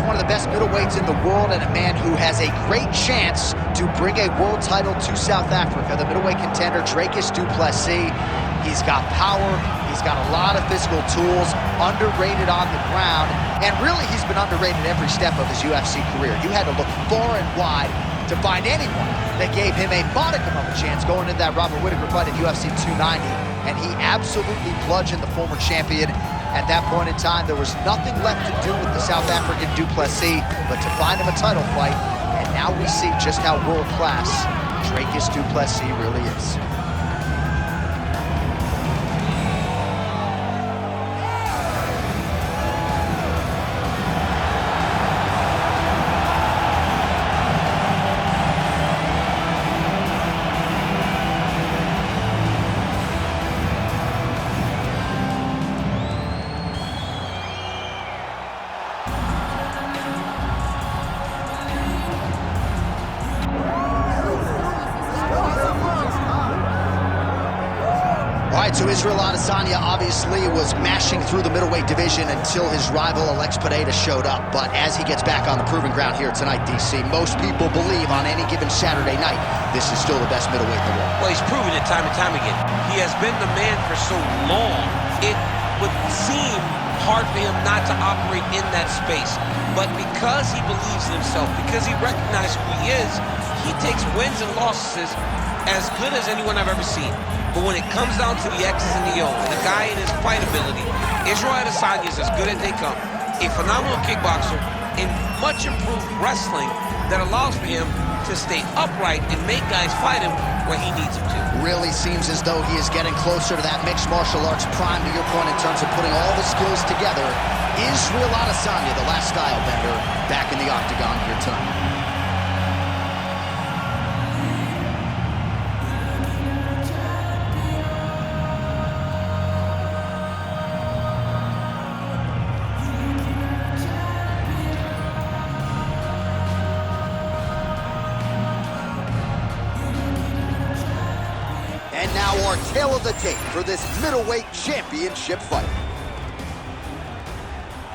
is one of the best middleweights in the world and a man who has a great chance to bring a world title to South Africa. The middleweight contender, Dricus du Plessis. He's got power, he's got a lot of physical tools, underrated on the ground, and really he's been underrated every step of his UFC career. You had to look far and wide to find anyone that gave him a modicum of a chance going into that Robert Whittaker fight at UFC 290, and he absolutely bludgeoned the former champion. At that point in time, there was nothing left to do with the South African du Plessis but to find him a title fight, and now we see just how world-class Dricus du Plessis really is. So Israel Adesanya obviously was mashing through the middleweight division until his rival Alex Pereira showed up. But as he gets back on the proving ground here tonight, DC, most people believe on any given Saturday night, this is still the best middleweight in the world. Well, he's proven it time and time again. He has been the man for so long, it would seem hard for him not to operate in that space. But because he believes in himself, because he recognizes who he is, he takes wins and losses as good as anyone I've ever seen. But when it comes down to the X's and the O's, the guy in his fight ability, Israel Adesanya is as good as they come. A phenomenal kickboxer in much improved wrestling that allows for him to stay upright and make guys fight him where he needs them to. Really seems as though he is getting closer to that mixed martial arts prime, to your point, in terms of putting all the skills together. Israel Adesanya, the last style bender, back in the octagon here tonight. And now our tale of the tape for this middleweight championship fight.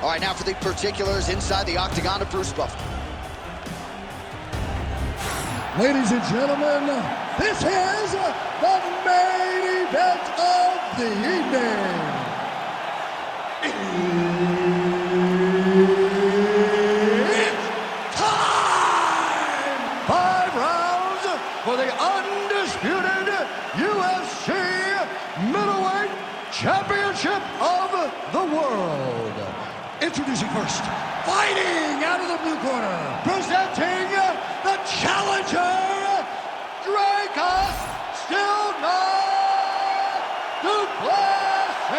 All right, now for the particulars inside the octagon of Bruce Buffer. Ladies and gentlemen, this is the main event of the evening. It's time! 5 rounds for the undisputed UFC Middleweight Championship of the World. Introducing first, fighting out of the blue corner, presenting the challenger, Dricus still not du Plessis.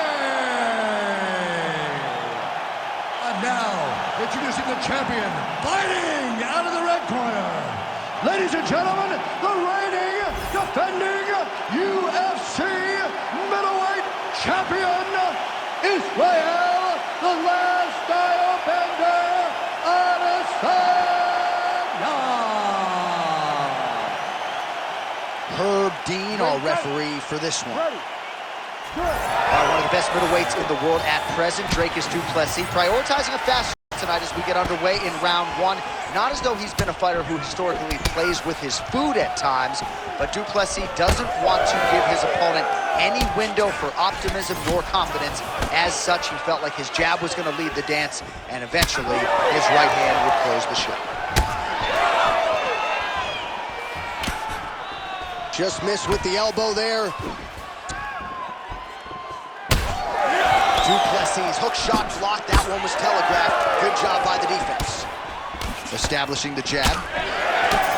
And now, introducing the champion, fighting out of the red corner. Ladies and gentlemen, the reigning, defending UFC middleweight champion, Israel, the last style bender, Adesanya. Herb Dean, our referee for this one. One of the best middleweights in the world at present, Dricus du Plessis, prioritizing a fast tonight as we get underway in round 1. Not as though he's been a fighter who historically plays with his food at times, but du Plessis doesn't want to give his opponent any window for optimism nor confidence. As such, he felt like his jab was going to lead the dance, and eventually his right hand would close the show. Just missed with the elbow there. Du Plessis' hook shot blocked. That one was telegraphed. Good job by the defense. Establishing the jab.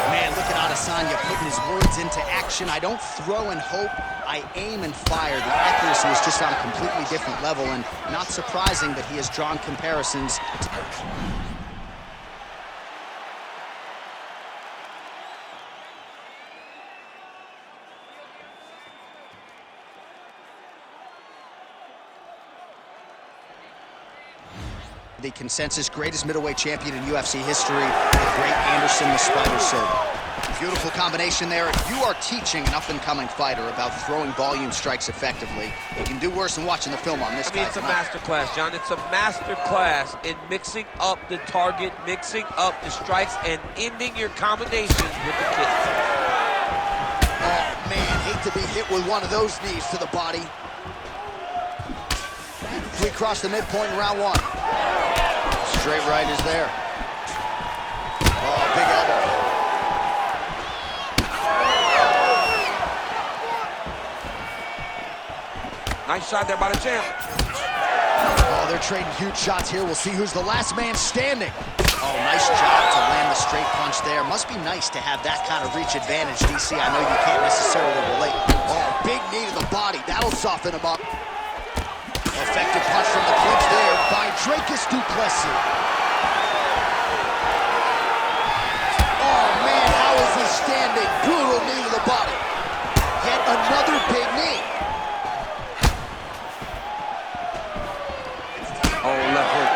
Man, look at Adesanya putting his words into action. I don't throw and hope, I aim and fire. The accuracy is just on a completely different level, and not surprising that he has drawn comparisons. The consensus greatest middleweight champion in UFC history, the great Anderson the Spider Silva. Beautiful combination there. If you are teaching an up-and-coming fighter about throwing volume strikes effectively, you can do worse than watching the film on this guy. It's a master class, John. It's a master class in mixing up the target, mixing up the strikes, and ending your combinations with the kick. Oh, man, hate to be hit with one of those knees to the body. We cross the midpoint in round one. Straight right is there. Oh, big elbow. Nice shot there by the champ. Oh, they're trading huge shots here. We'll see who's the last man standing. Oh, nice job to land the straight punch there. Must be nice to have that kind of reach advantage, DC. I know you can't necessarily relate. Oh, big knee to the body. That'll soften him up. Effective punch from the clinch there by Dricus du Plessis. Oh, man, how is he standing? Brutal knee to the body. Yet another big knee. Oh, left hook.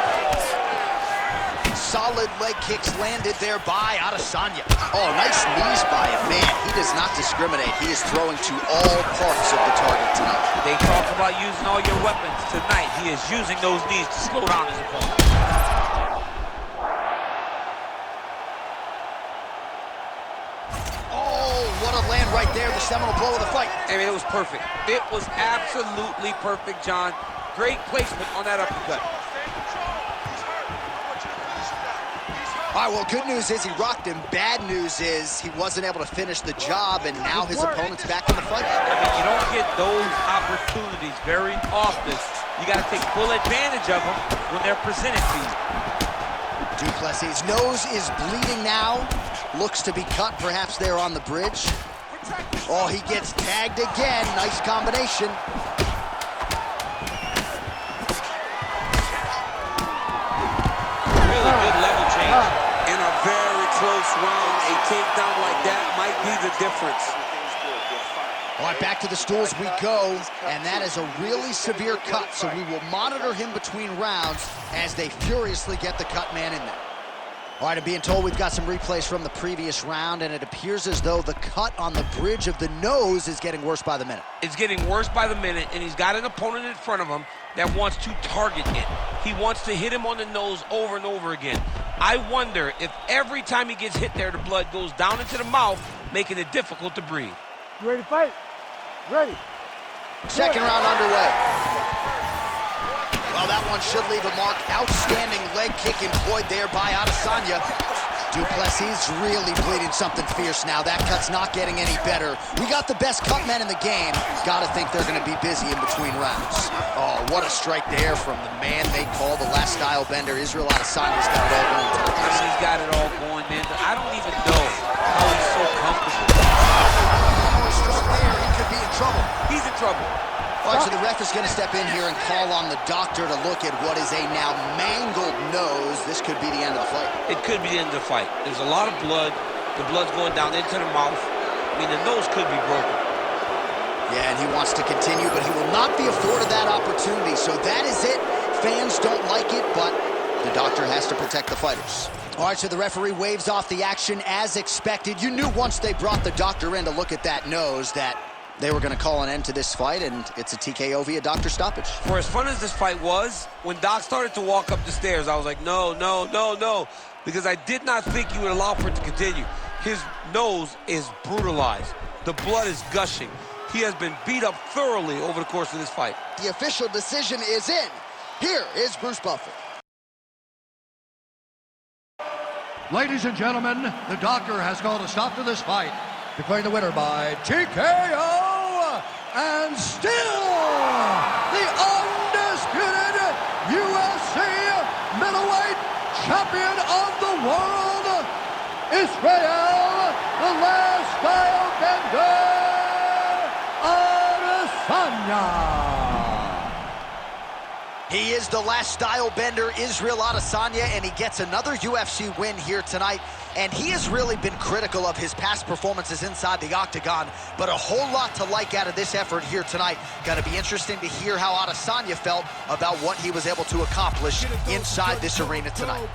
Solid leg kicks landed there by Adesanya. Oh, nice knees by him. Man, he does not discriminate. He is throwing to all parts of the target tonight. They talk about using all your weapons. Tonight, he is using those knees to slow down his opponent. Oh, what a land right there. The seminal blow of the fight. I mean, it was perfect. It was absolutely perfect, John. Great placement on that uppercut. All right, well, good news is he rocked him. Bad news is he wasn't able to finish the job, and now his opponent's back in the fight. I mean, you don't get those opportunities very often. You got to take full advantage of them when they're presented to you. Du Plessis' nose is bleeding now. Looks to be cut, perhaps there on the bridge. Oh, he gets tagged again. Nice combination. Really good level change. In a very close round, a takedown like that might be the difference. All right, back to the stools we go, and that is a really severe cut, so we will monitor him between rounds as they furiously get the cut man in there. All right, I'm being told we've got some replays from the previous round, and it appears as though the cut on the bridge of the nose is getting worse by the minute. It's getting worse by the minute, and he's got an opponent in front of him that wants to target it. He wants to hit him on the nose over and over again. I wonder if every time he gets hit there, the blood goes down into the mouth, making it difficult to breathe. You ready to fight? Ready. Second round underway. Well, that one should leave a mark. Outstanding leg kick employed there by Adesanya. Du Plessis really bleeding something fierce now. That cut's not getting any better. We got the best cut men in the game. Gotta think they're gonna be busy in between rounds. Oh, what a strike there from the man they call the last style bender. Israel Adesanya's got it all going. He's got it all going, man. I don't even know how he's so comfortable. There, he could be in trouble. He's in trouble. All right, so the ref is going to step in here and call on the doctor to look at what is a now mangled nose. This could be the end of the fight. It could be the end of the fight. There's a lot of blood. The blood's going down into the mouth. I mean, the nose could be broken. Yeah, and he wants to continue, but he will not be afforded that opportunity. So that is it. Fans don't like it, but the doctor has to protect the fighters. All right, so the referee waves off the action as expected. You knew once they brought the doctor in to look at that nose that they were going to call an end to this fight, and it's a TKO via doctor stoppage. For as fun as this fight was, when Doc started to walk up the stairs, I was like, no, no, no, no, because I did not think he would allow for it to continue. His nose is brutalized. The blood is gushing. He has been beat up thoroughly over the course of this fight. The official decision is in. Here is Bruce Buffer. Ladies and gentlemen, the doctor has called a stop to this fight, declaring the winner by TKO, and still the undisputed UFC middleweight champion of the world, Israel, the last style bender, Adesanya. He is the last style bender, Israel Adesanya, and he gets another UFC win here tonight. And he has really been critical of his past performances inside the octagon, but a whole lot to like out of this effort here tonight. Going to be interesting to hear how Adesanya felt about what he was able to accomplish inside this arena tonight.